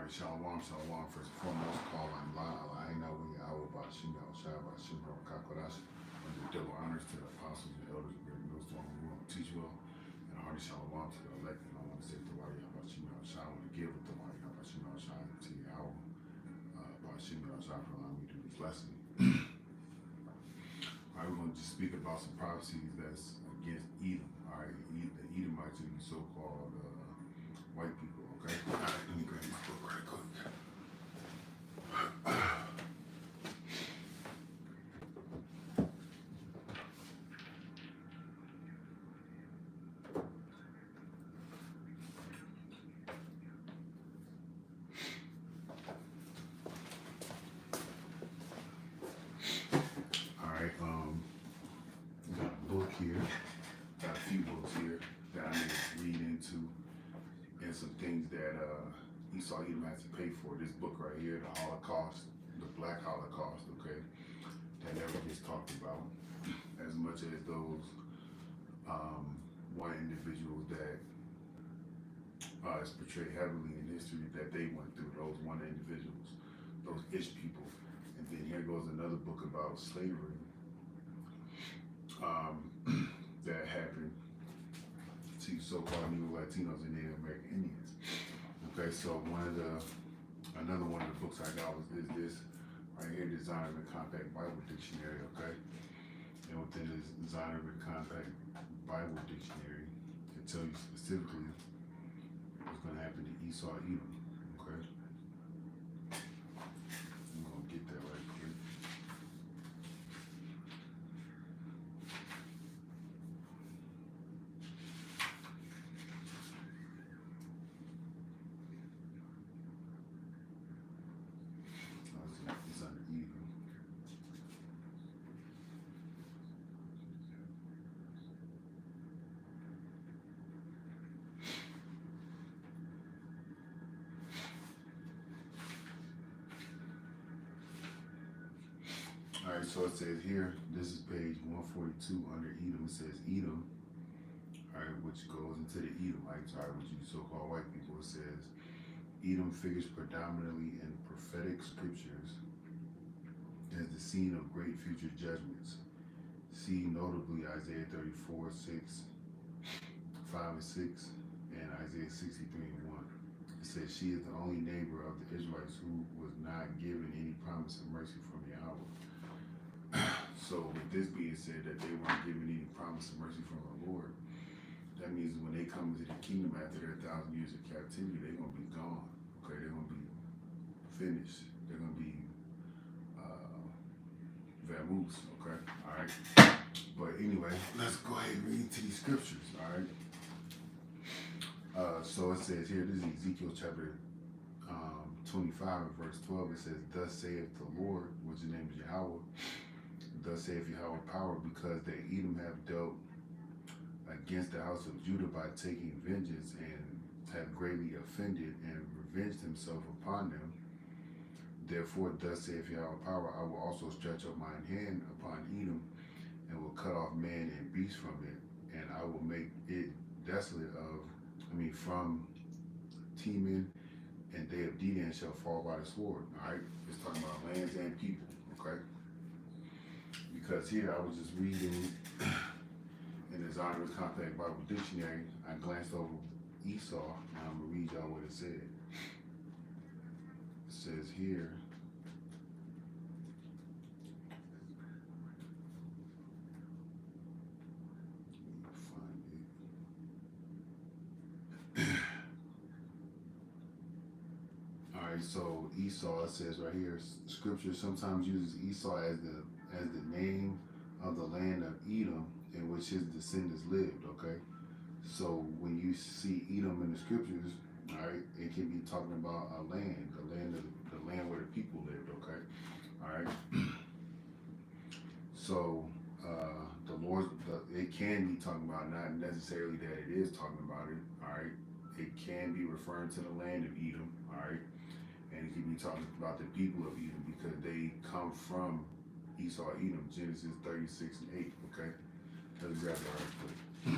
Alright, Shalom, Shalom. First and foremost, call on Allah, we our Bashim, Shabbat, Shimra, Kakodash, and the double honors to the apostles and elders of great millstone who will teach well, and a hearty Shalom to the elect. And I want to say to Wadi Bashim, Shah, I want to give it to Wadi Bashim, Shah, to our Bashim, Shah, for allowing me to do this lesson. Alright, we're going to just speak about some prophecies that's against Edom. Alright, the Edomites are the so-called white people, okay? Alright, let me grab this book right quick. Alright, got a book here, got a few books here that I need to read into, and some things that Esau Edom has to pay for. This book right here, the Holocaust, the Black Holocaust, okay, that never gets talked about as much as those white individuals that is portrayed heavily in history that they went through, those one individuals, those Ish people. And then here goes another book about slavery that happened to so-called Negro Latinos and Native American Indians. Okay, so another one of the books I got is this right here, Designer and Compact Bible Dictionary, okay? And within this Designer and Compact Bible Dictionary, it tells you specifically what's going to happen to Esau Edom, okay? I'm going to get that right quick. It's under Edom. Alright, so it says here, this is page 142 under Edom. It says Edom, alright, which goes into the Edomites, alright, which you so-called white people. It says Edom figures predominantly in prophetic scriptures as the scene of great future judgments. See notably Isaiah 34, 6, 5 and 6, and Isaiah 63 and 1. It says she is the only neighbor of the Israelites who was not given any promise of mercy from Yahweh. So with this being said, that they weren't given any promise of mercy from the Lord, that means when they come into the kingdom after their 1,000 years of captivity, they're going to be gone. Okay, they're going to be finished. They're going to be vamoose. Okay, all right. But anyway, let's go ahead and read into these scriptures. All right. So it says here, this is Ezekiel chapter 25 verse 12. It says, "Thus saith the Lord," which the name is Yahweh. "Thus saith Yahweh power, because the Edom have dealt against the house of Judah by taking vengeance, and have greatly offended and revenged himself upon them. Therefore, thus saith Yahweh power, I will also stretch up mine hand upon Edom, and will cut off man and beast from it, and I will make it desolate from Teman, and they of Dedan shall fall by the sword." All right, it's talking about lands and people. Okay, because here I was just reading in the Zion Compact Bible Dictionary. I glanced over Esau, and I'm gonna read y'all what it said. It says here, so Esau, it says right here, scripture sometimes uses Esau as the name of the land of Edom in which his descendants lived. Okay, so when you see Edom in the scriptures, all right, it can be talking about a land, the land where the people lived. Okay, all right. So it can be talking about, not necessarily that it is talking about it. All right, it can be referring to the land of Edom. All right. And it can be talking about the people of Edom, because they come from Esau Edom, Genesis 36 and 8, okay? Let's grab that right quick.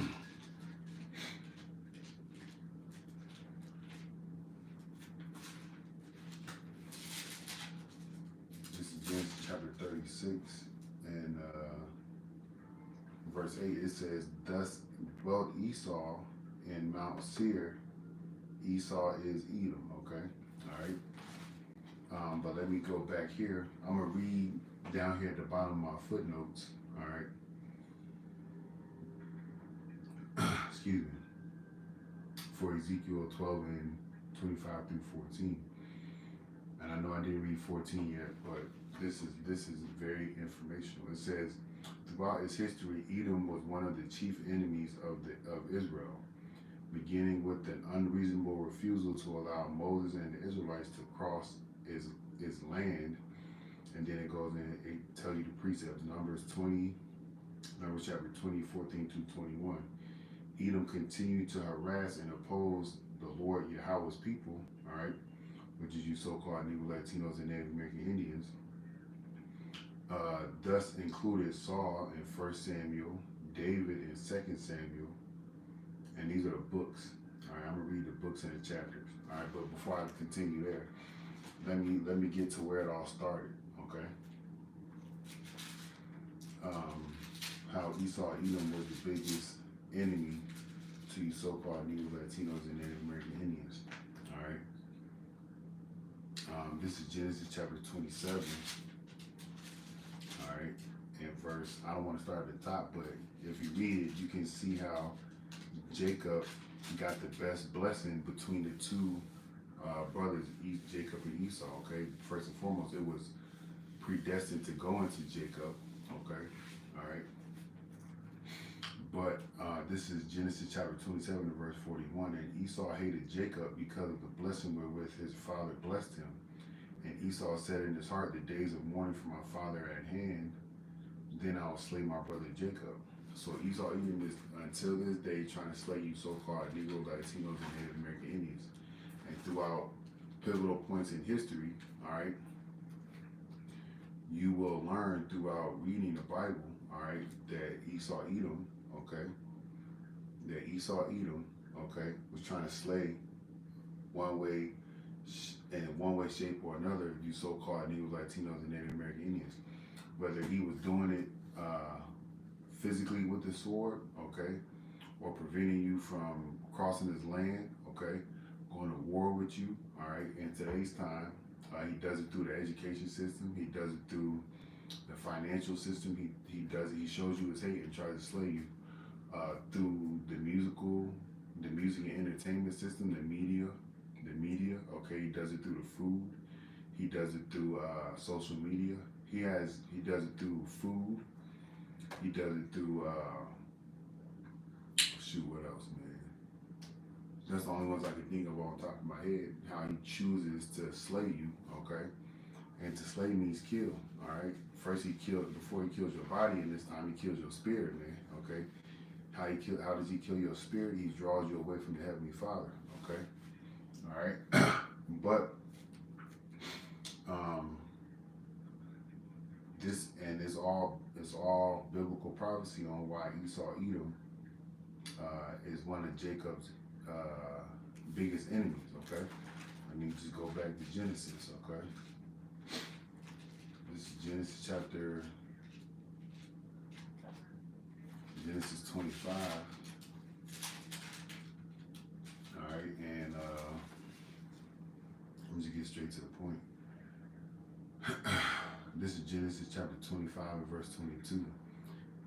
36 and verse 8, it says, "Thus dwelt Esau in Mount Seir." Esau is Edom, okay? All right. But let me go back here. I'm going to read down here at the bottom of my footnotes, all right? Excuse me. For Ezekiel 12 and 25 through 14. And I know I didn't read 14 yet, but this is very informational. It says, throughout its history, Edom was one of the chief enemies of Israel, beginning with an unreasonable refusal to allow Moses and the Israelites to cross his land. And then it goes in, it tells you the precepts. Numbers chapter 20, 14 to 21. Edom continued to harass and oppose the Lord Yahweh's people, all right, which is you so-called Negro Latinos and Native American Indians. Thus included Saul in 1 Samuel, David in 2 Samuel, and these are the books. All right, I'm gonna read the books and the chapters. All right, but before I continue there, let me get to where it all started. Okay. How Esau Edom was the biggest enemy to you so-called Negro Latinos and Native American Indians. All right. This is Genesis chapter 27. All right, and verse. I don't want to start at the top, but if you read it, you can see how Jacob got the best blessing between the two brothers, Jacob and Esau. Okay, first and foremost, it was predestined to go into Jacob. Okay, all right. But this is Genesis chapter 27, verse 41. And Esau hated Jacob because of the blessing wherewith his father blessed him. And Esau said in his heart, the days of mourning for my father are at hand. Then I will slay my brother Jacob. So Esau even is until this day trying to slay you so-called Negro Latinos and Native American Indians. And throughout pivotal points in history, all right, you will learn throughout reading the Bible, all right, that Esau Edom, okay, was trying to slay one way, in one way, shape, or another, you so-called Negro Latinos and Native American Indians. Whether he was doing it physically with the sword, okay, or preventing you from crossing his land, okay, going to war with you, all right, in today's time. He does it through the education system. He does it through the financial system. He does it. He shows you his hate and tries to slay you through the music and entertainment system, the media. Okay, he does it through the food. He does it through social media. He does it through food. He does it through what else, man? That's the only ones I can think of on top of my head. How he chooses to slay you, okay? And to slay means kill, all right? First before he kills your body, and this time he kills your spirit, man, okay? How does he kill your spirit? He draws you away from the Heavenly Father, okay? All right? But it's all biblical prophecy on why Esau Edom is one of Jacob's biggest enemies, okay? Let me just go back to Genesis, okay? This is Genesis 25. All right, and let me just get straight to the point. This is Genesis chapter 25 and verse 22.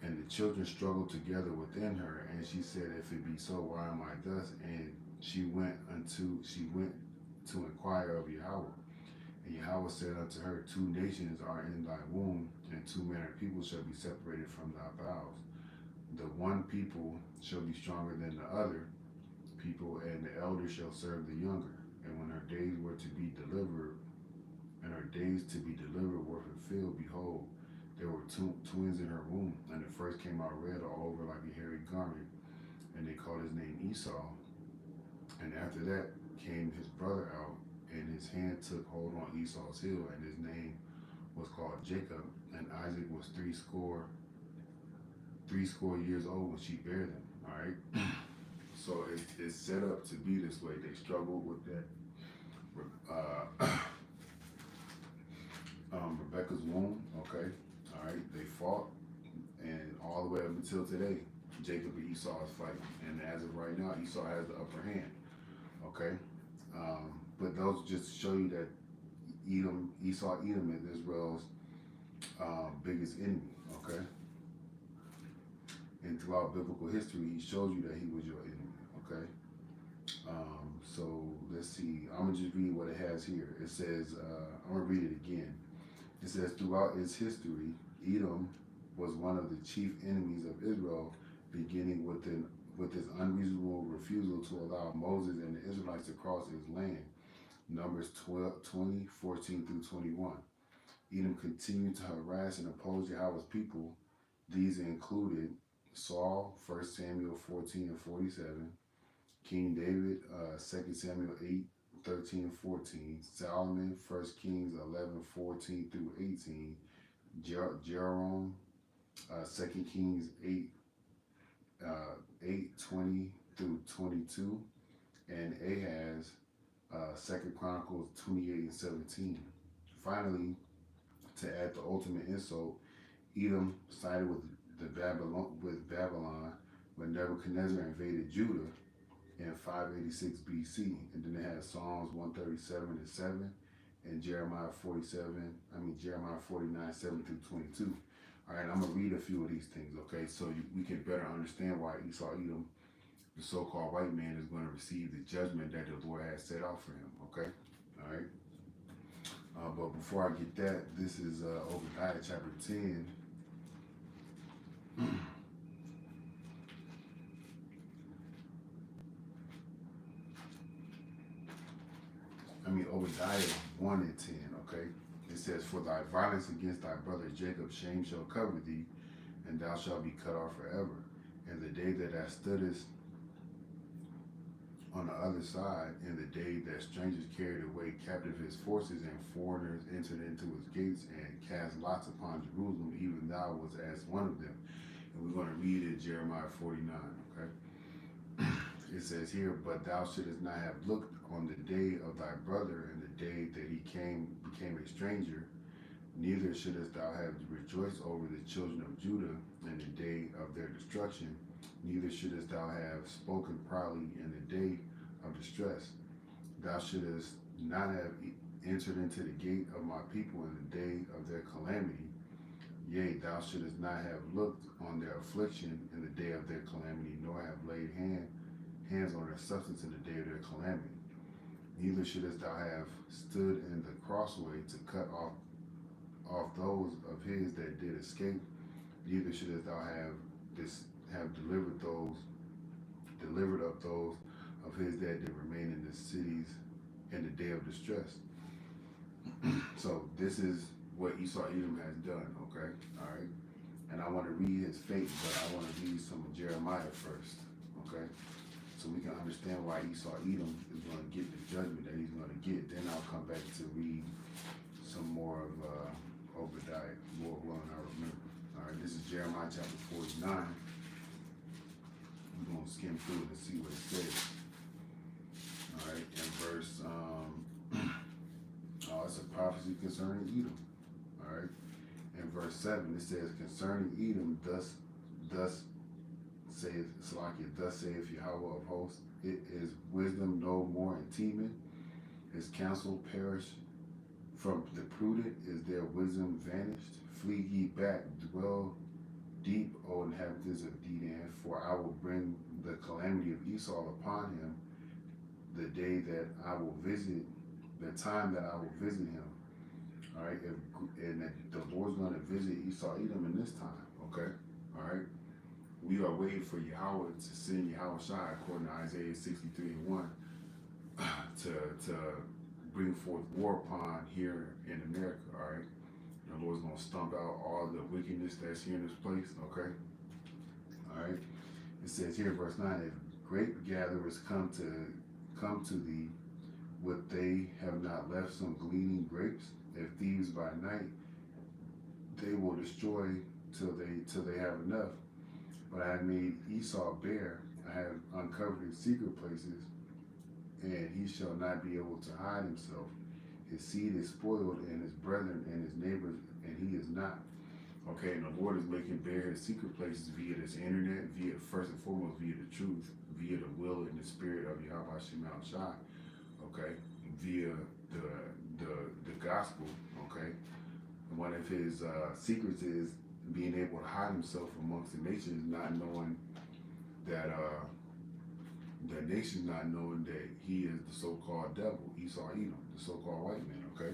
And the children struggled together within her, and she said, if it be so, why am I thus? And she went to inquire of Yahweh. And Yahweh said unto her, 2 nations are in thy womb, and 2 manner people shall be separated from thy bowels. The one people shall be stronger than the other people, and the elder shall serve the younger. And when her days were to be delivered, were fulfilled, behold, there were 2 twins in her womb, and the first came out red all over like a hairy garment, and they called his name Esau. And after that came his brother out, and his hand took hold on Esau's heel, and his name was called Jacob. And Isaac was 60 years old when she bare them. All right. So it's set up to be this way. They struggled with that. Rebecca's womb, okay, and all the way up until today, Jacob and Esau is fighting. And as of right now, Esau has the upper hand. Okay, but those just show you that Edom is Israel's biggest enemy. Okay, and throughout biblical history, he shows you that he was your enemy. Okay, so let's see. I'm gonna just read what it has here. It says, I'm gonna read it again. It says, throughout its history, Edom was one of the chief enemies of Israel, beginning with his unreasonable refusal to allow Moses and the Israelites to cross his land. Numbers 20, 14 through 21. Edom continued to harass and oppose Yahweh's people. These included Saul, 1 Samuel 14 and 47, King David, 2 Samuel 8, 13 and 14, Solomon, 1 Kings 11, 14 through 18, Jeroboam, 2 Kings 8, 20 through 22, and Ahaz, 2 Chronicles 28 and 17. Finally, to add the ultimate insult, Edom sided with Babylon when Nebuchadnezzar invaded Judah in 586 BC, and then it has Psalms 137 and 7, and Jeremiah 49 7 through 22. All right, I'm gonna read a few of these things, okay, so we can better understand why Edom, the so-called white man, is going to receive the judgment that the Lord has set out for him. Okay, all right. But before I get that, this is Obadiah chapter 10. Obadiah 1 and 10, okay? It says, for thy violence against thy brother Jacob, shame shall cover thee, and thou shalt be cut off forever. And the day that thou stoodest on the other side, in the day that strangers carried away captive his forces, and foreigners entered into his gates, and cast lots upon Jerusalem, even thou was as one of them. And we're going to read it, Jeremiah 49, okay? It says here, but thou shouldest not have looked on the day of thy brother, and the day that he became a stranger, neither shouldest thou have rejoiced over the children of Judah in the day of their destruction, neither shouldest thou have spoken proudly in the day of distress. Thou shouldest not have entered into the gate of my people in the day of their calamity. Yea, thou shouldest not have looked on their affliction in the day of their calamity, nor have laid hands on their substance in the day of their calamity. Neither shouldest thou have stood in the crossway to cut off those of his that did escape. Neither shouldest thou have delivered up those of his that did remain in the cities in the day of distress. So this is what Edom has done, okay? All right. And I want to read his fate, but I want to read some of Jeremiah first, okay? So we can understand why Edom is going to get the judgment that he's going to get. Then I'll come back to read some more of Obadiah, more when I remember. All right, this is Jeremiah chapter 49. We're going to skim through it and see what it says. All right, and verse, it's a prophecy concerning Edom. All right, in verse 7, it says, concerning Edom, thus saith Yahweh of hosts, it is wisdom no more in Teman, his counsel perished from the prudent, is their wisdom vanished? Flee ye back, dwell deep, O inhabitants of Dedan, for I will bring the calamity of Esau upon him, the day that I will visit, the time that I will visit him. All right, and that the Lord's going to visit Edom in this time, okay? All right. We are waiting for Yahweh to send Yahweh Shai, according to Isaiah 63 and 1, to bring forth war upon here in America, all right? The Lord's going to stomp out all the wickedness that's here in this place, okay? All right? It says here, verse 9, if grape gatherers come to thee, would they have not left some gleaning grapes? If thieves by night, they will destroy till they have enough. But I have made Esau bare, I have uncovered his secret places, and he shall not be able to hide himself. His seed is spoiled, and his brethren and his neighbors, and he is not. Okay, and the Lord is making bare his secret places via this internet, via first and foremost via the truth, via the will and the spirit of Yahweh Shemel Shai, okay, via the gospel, okay. And one of his secrets is being able to hide himself amongst the nations, not knowing that the nations not knowing that he is the so-called devil, Esau Edom, the so-called white man, okay.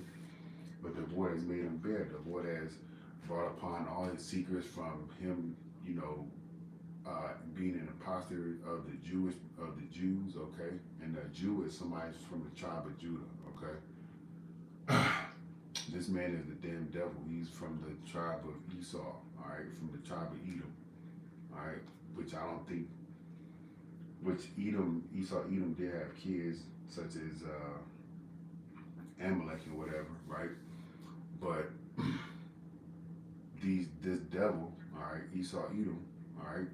But the Lord has made him bare. The Lord has brought upon all his secrets from him, you know, being an imposter of the Jews, okay? And a Jew is somebody from the tribe of Judah, okay? This man is the damn devil. He's from the tribe of Esau, all right? From the tribe of Edom, all right? Which I don't think, Esau, Edom did have kids, such as Amalek or whatever, right? But this devil, all right, Esau, Edom, all right,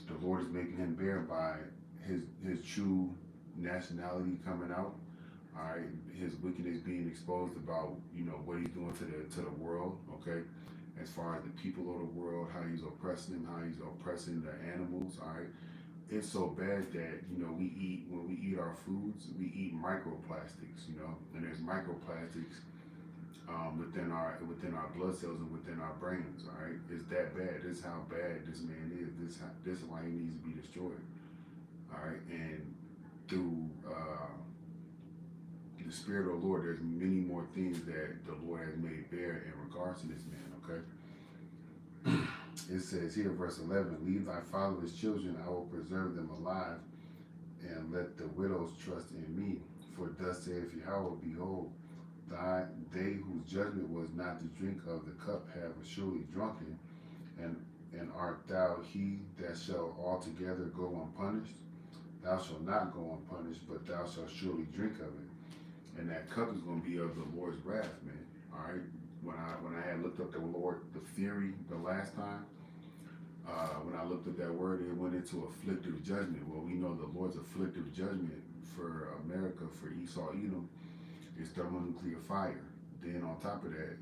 the Lord is making him bare by his true nationality coming out. All right, his wickedness being exposed about, you know, what he's doing to the world. Okay, as far as the people of the world, how he's oppressing them, how he's oppressing the animals. All right, it's so bad that, you know, when we eat our foods, we eat microplastics. You know, and there's microplastics within our blood cells and within our brains. All right, it's that bad. This is how bad this man is. This is why he needs to be destroyed. All right, and through the Spirit of the Lord, there's many more things that the Lord has made bare in regards to this man. Okay, it says here, verse 11: "Leave thy fatherless children; I will preserve them alive, and let the widows trust in me. For thus saith Yahweh, behold, they whose judgment was not to drink of the cup have surely drunken, and art thou he that shall altogether go unpunished? Thou shalt not go unpunished, but thou shalt surely drink of it." And that cup is going to be of the Lord's wrath, man. All right. When I had looked up the theory the last time, when I looked up that word, it went into afflictive judgment. Well, we know the Lord's afflictive judgment for America, for Esau, Edom, is thermonuclear fire. Then on top of that,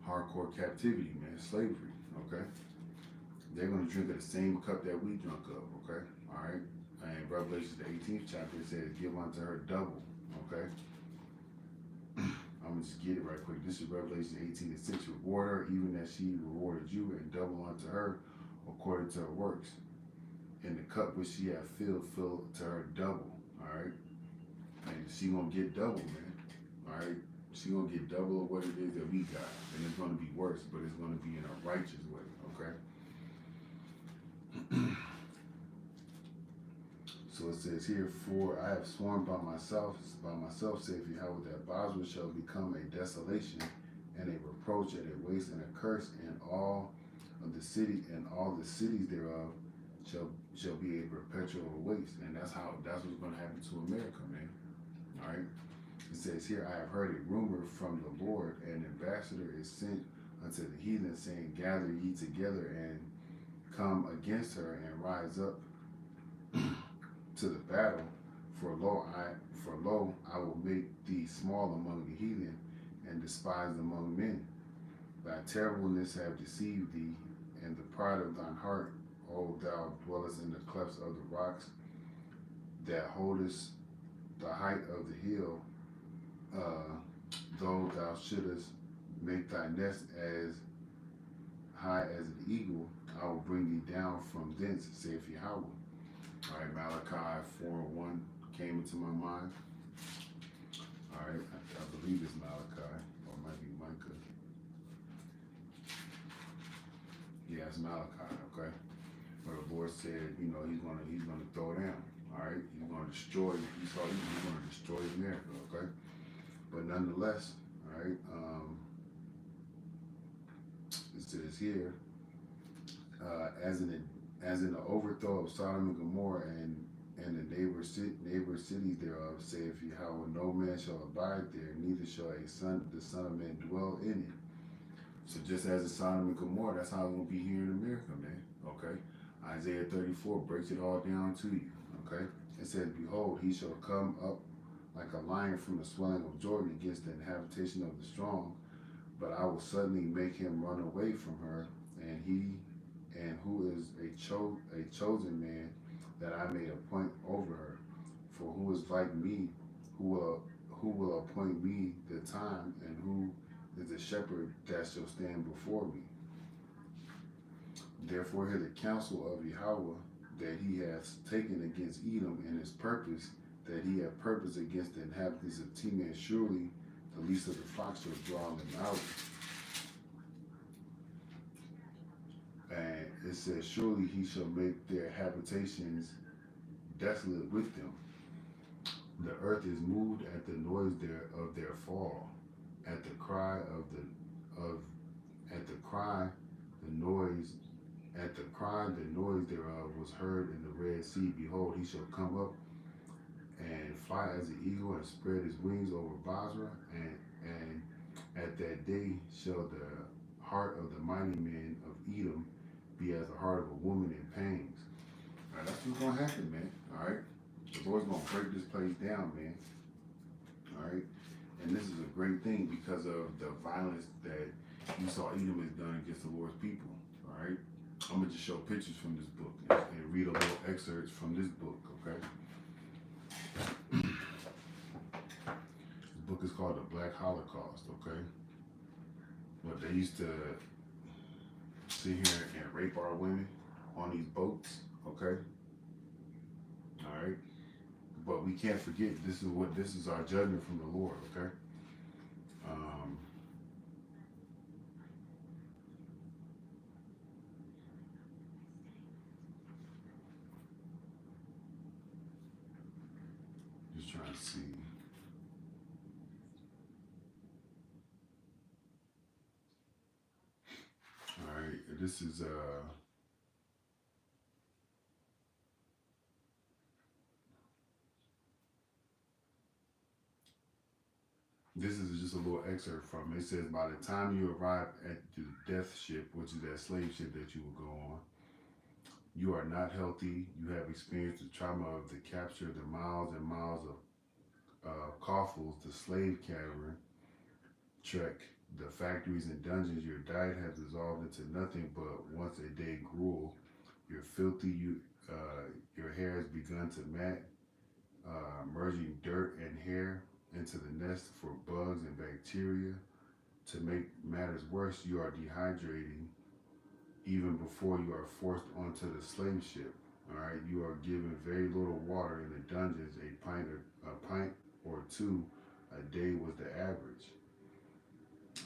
hardcore captivity, man, slavery. Okay, they're going to drink of the same cup that we drunk of. Okay, all right. And Revelation, the 18th chapter, it says, "Give unto her double." Okay, I'm gonna just get it right quick. This is Revelation 18:6. "Reward her even as she rewarded you, and double unto her according to her works. And the cup which she hath filled, fill to her double." All right, and she gonna get double, man. All right, she gonna get double of what it is that we got, and it's gonna be worse, but it's gonna be in a righteous way. Okay. So it says here, "For I have sworn by myself, saith Yahweh, that Basra shall become a desolation, and a reproach, and a waste, and a curse, and all of the city, and all the cities thereof shall be a perpetual waste." And that's what's going to happen to America, man. All right. It says here, "I have heard a rumor from the Lord, an ambassador is sent unto the heathen, saying, Gather ye together and come against her, and rise up to the battle. For lo, I will make thee small among the heathen, and despised among men. Thy terribleness have deceived thee, and the pride of thine heart, O thou dwellest in the clefts of the rocks, that holdest the height of the hill. Though thou shouldest make thy nest as high as an eagle, I will bring thee down from thence, saith Yahweh." All right, Malachi 4:1 came into my mind. All right, I believe it's Malachi, or it might be Micah. Yeah, it's Malachi. Okay, where the Lord said, you know, he's gonna throw down. All right, he's gonna destroy. He's gonna destroy America. Okay, but nonetheless, all right. It says here, as in the overthrow of Sodom and Gomorrah and the neighbor cities thereof, saith Yahweh, no man shall abide there, neither shall the son of man dwell in it. So just as in Sodom and Gomorrah, that's how it's going to be here in America, man. Okay? Isaiah 34 breaks it all down to you. Okay? It says, "Behold, he shall come up like a lion from the swelling of Jordan against the habitation of the strong, but I will suddenly make him run away from her, and who is a chosen man that I may appoint over her. For who is like me, who will who will appoint me the time, and who is the shepherd that shall stand before me? Therefore hear the counsel of Yahweh that he has taken against Edom, and his purpose that he hath purposed against the inhabitants of Teman. Surely the least of the flocks shall draw them out. And it says, surely he shall make their habitations desolate with them. The earth is moved at the noise of their fall. At the cry at the cry the noise the noise thereof was heard in the Red Sea. Behold, he shall come up and fly as an eagle, and spread his wings over Basra, and at that day shall the heart of the mighty men of Edom be as the heart of a woman in pains. All right, that's what's gonna happen, man. All right, the Lord's gonna break this place down, man. All right, and this is a great thing because of the violence that Esau Edom has done against the Lord's people. All right, I'm gonna just show pictures from this book and read a little excerpts from this book. Okay. The book is called The Black Holocaust, okay? But they used to sit here and rape our women on these boats, okay? All right? But we can't forget this is our judgment from the Lord, okay? Just trying to see. All right, this is just a little excerpt from it. It says, by the time you arrive at the death ship, which is that slave ship that you will go on, you are not healthy. You have experienced the trauma of the capture, the miles and miles of coffles, the slave caravan trek, the factories and dungeons. Your diet has dissolved into nothing but once a day gruel. You're filthy. Your hair has begun to mat, merging dirt and hair into the nest for bugs and bacteria. To make matters worse, you are dehydrating even before you are forced onto the slave ship. All right, you are given very little water in the dungeons. A pint or two a day was the average.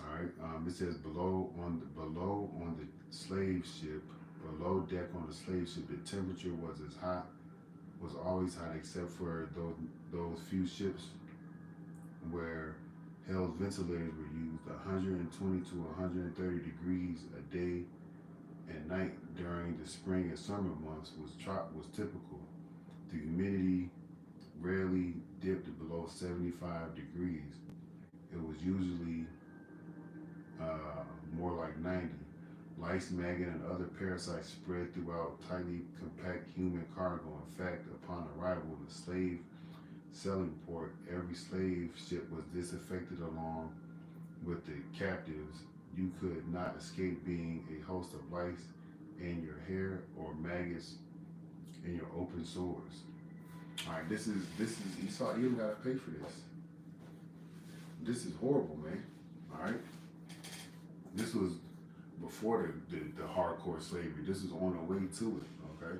All right, it says below on the slave ship, below deck on the slave ship, the temperature was always hot, except for those few ships where hell's ventilators were used. 120 to 130 degrees a day and night during the spring and summer months was typical. The humidity rarely dipped below 75 degrees. It was usually more like 90. Lice, maggot, and other parasites spread throughout tightly compact human cargo. In fact, upon arrival, the slave selling port, every slave ship was disaffected along with the captives. You could not escape being a host of lice in your hair or maggots in your open sores. All right, this is Esau. You gotta pay for this. This is horrible, man. All right, this was before the hardcore slavery. This is on the way to it. Okay,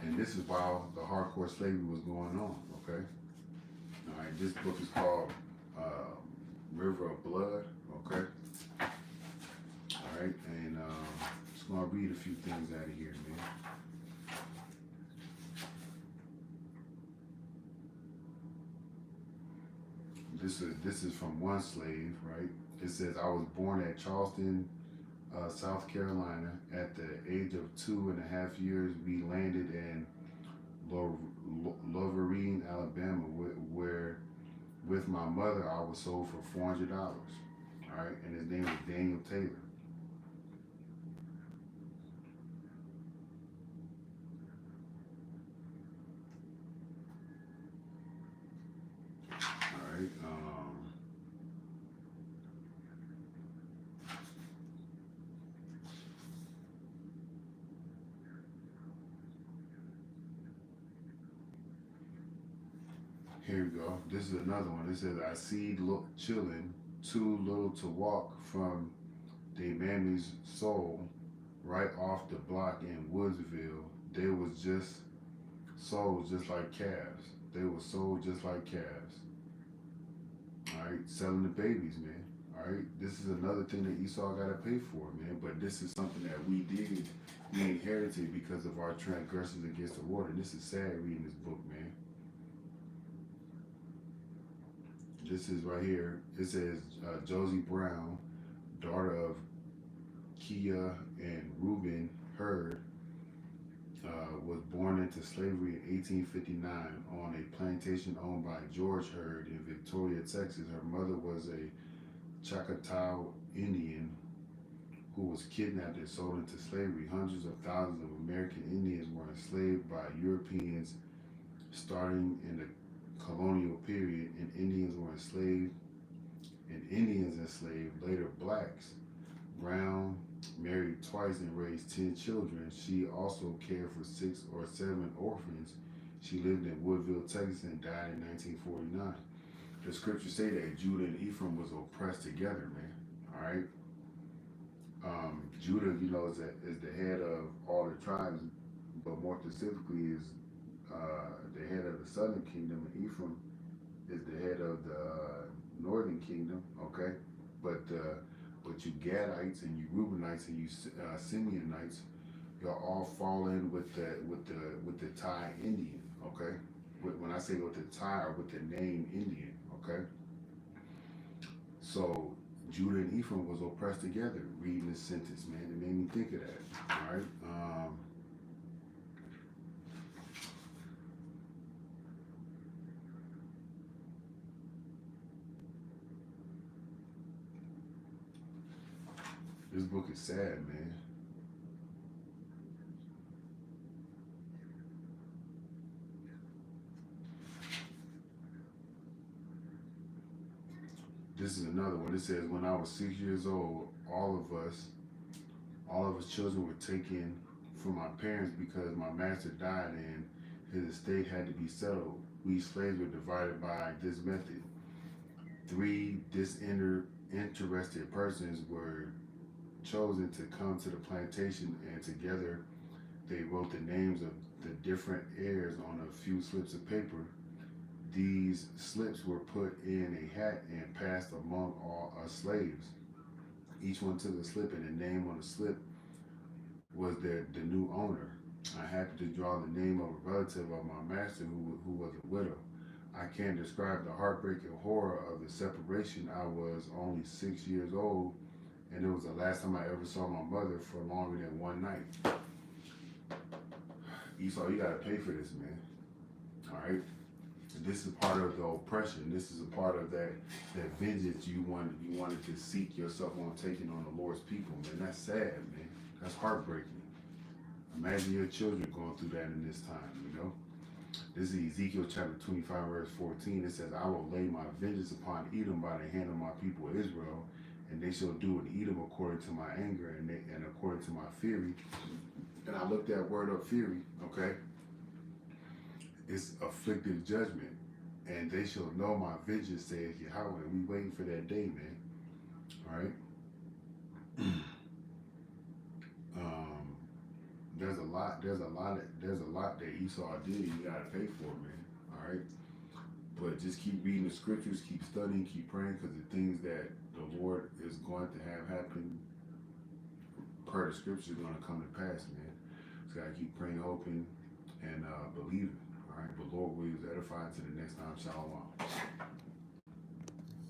and this is while the hardcore slavery was going on. Okay, all right. This book is called River of Blood. Okay, all right, and just gonna read a few things out of here, man. This is from one slave, right? It says, I was born at Charleston, South Carolina. At the age of 2.5 years, we landed in Loverine, Alabama, where with my mother I was sold for $400. All right, and his name was Daniel Taylor. All right. Here we go. This is another one. It says, I see children too little to walk from the mammy's soul right off the block in Woodsville. They was just sold just like calves. They were sold just like calves. All right, selling the babies, man. All right, this is another thing that Esau got to pay for, man. But this is something that we did, we inherited because of our transgressions against the Lord. And this is sad reading this book, man. This is right here. It says Josie Brown, daughter of Kia and Reuben Hurd, was born into slavery in 1859 on a plantation owned by George Hurd in Victoria, Texas. Her mother was a Choctaw Indian who was kidnapped and sold into slavery. Hundreds of thousands of American Indians were enslaved by Europeans starting in the colonial period, and Indians enslaved. Later, blacks. Brown married twice and raised 10 children. She also cared for 6 or 7 orphans. She lived in Woodville, Texas, and died in 1949. The scriptures say that Judah and Ephraim was oppressed together, man. All right. Judah, is the head of all the tribes, but more specifically is the head of the southern kingdom, and Ephraim is the head of the northern kingdom. Okay, but you Gadites and you Reubenites and you Simeonites, y'all all fall in with the Thai Indian. Okay, when I say with the Thai or with the name Indian. Okay, so Judah and Ephraim was oppressed together. Reading this sentence, man, it made me think of that. All right. This book is sad, man. This is another one. It says, when I was 6 years old, all of us children were taken from my parents because my master died and his estate had to be settled. We slaves were divided by this method. 3 disinterested persons were chosen to come to the plantation, and together they wrote the names of the different heirs on a few slips of paper. These slips were put in a hat and passed among all us slaves. Each one took a slip, and the name on the slip was the new owner. I happened to draw the name of a relative of my master who was a widow. I can't describe the heartbreaking horror of the separation. I was only 6 years old, and it was the last time I ever saw my mother for longer than one night. Esau, you gotta pay for this, man. All right. This is part of the oppression. This is a part of that vengeance you wanted to seek yourself on taking on the Lord's people, man. That's sad, man. That's heartbreaking. Imagine your children going through that in this time. This is Ezekiel chapter 25, verse 14. It says, I will lay my vengeance upon Edom by the hand of my people Israel, and they shall do in Edom according to my anger and according to my fury. And I looked that word up, fury, okay? It's afflictive judgment. And they shall know my vengeance, says Yahweh. And we waiting for that day, man. All right? There's a lot that Esau did you gotta pay for, man. All right? But just keep reading the scriptures, keep studying, keep praying, because the things that the Lord is going to have happen per the scripture is going to come to pass, man. So gotta keep praying, hoping, and believing. All right, but Lord, we was edified to the next time. Shalom.